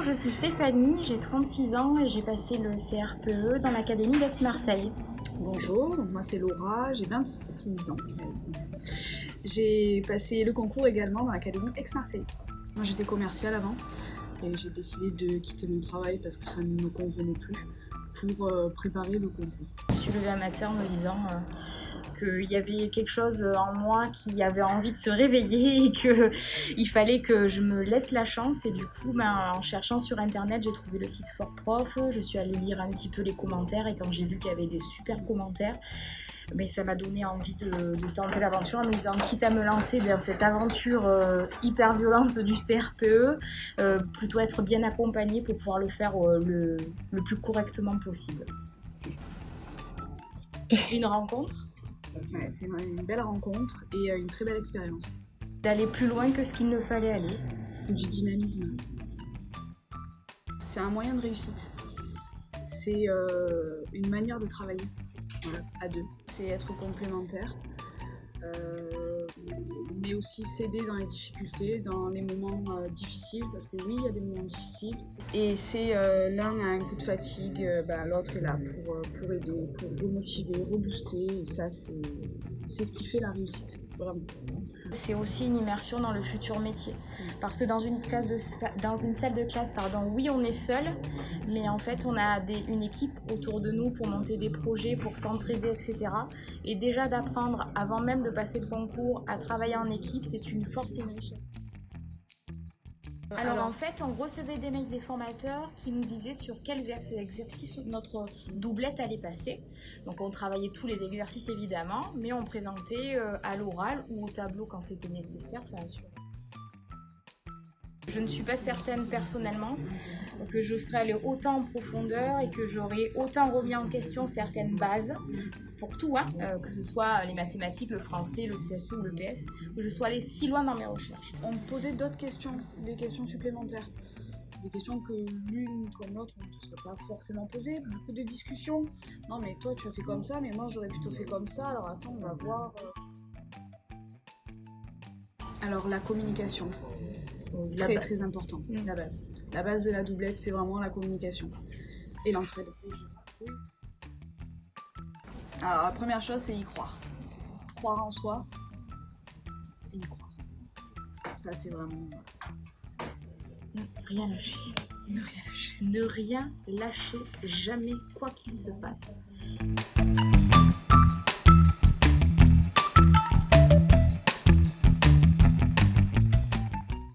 je suis Stéphanie, j'ai 36 ans et j'ai passé le CRPE dans l'Académie d'Aix-Marseille. Bonjour, donc moi c'est Laura, j'ai 26 ans. J'ai passé le concours également dans l'Académie Aix-Marseille. Moi j'étais commerciale avant et j'ai décidé de quitter mon travail parce que ça ne me convenait plus pour préparer le concours. Je me suis levée un matin en me disant qu'il y avait quelque chose en moi qui avait envie de se réveiller et qu'il fallait que je me laisse la chance. Et du coup, en cherchant sur internet, j'ai trouvé le site Fort Prof. Je suis allée lire un petit peu les commentaires et quand j'ai vu qu'il y avait des super commentaires, ça m'a donné envie de tenter l'aventure en me disant, quitte à me lancer dans cette aventure hyper violente du CRPE, plutôt être bien accompagnée pour pouvoir le faire le plus correctement possible. Une rencontre. Ouais, c'est une belle rencontre et une très belle expérience. D'aller plus loin que ce qu'il ne fallait aller. Du dynamisme. C'est un moyen de réussite. C'est une manière de travailler, voilà, à deux. C'est être complémentaire, mais aussi s'aider dans les difficultés, dans les moments difficiles, parce que oui, il y a des moments difficiles. Et c'est l'un a un coup de fatigue, l'autre est là pour aider, pour remotiver, rebooster, et ça c'est ce qui fait la réussite, vraiment. C'est aussi une immersion dans le futur métier. Parce que dans une salle de classe, oui, on est seul, mais en fait, on a une équipe autour de nous pour monter des projets, pour s'entraider, etc. Et déjà d'apprendre, avant même de passer le concours, à travailler en équipe, c'est une force et une richesse. Alors en fait, on recevait des mails des formateurs qui nous disaient sur quels exercices notre doublette allait passer. Donc on travaillait tous les exercices évidemment, mais on présentait à l'oral ou au tableau quand c'était nécessaire. Je ne suis pas certaine personnellement que je serais allée autant en profondeur et que j'aurais autant remis en question certaines bases pour tout, que ce soit les mathématiques, le français, le CSE ou le PS, que je sois allée si loin dans mes recherches. On me posait d'autres questions, des questions supplémentaires, des questions que l'une comme l'autre on ne se serait pas forcément posées, beaucoup de discussions. Non mais toi tu as fait comme ça, mais moi j'aurais plutôt fait comme ça, alors attends on va voir. Alors la communication, très important, la base. La base de la doublette c'est vraiment la communication et l'entraide. Alors la première chose c'est y croire. Croire en soi et y croire. Ça c'est vraiment... Rien lâcher. Ne rien lâcher. Ne rien lâcher, jamais, quoi qu'il se passe.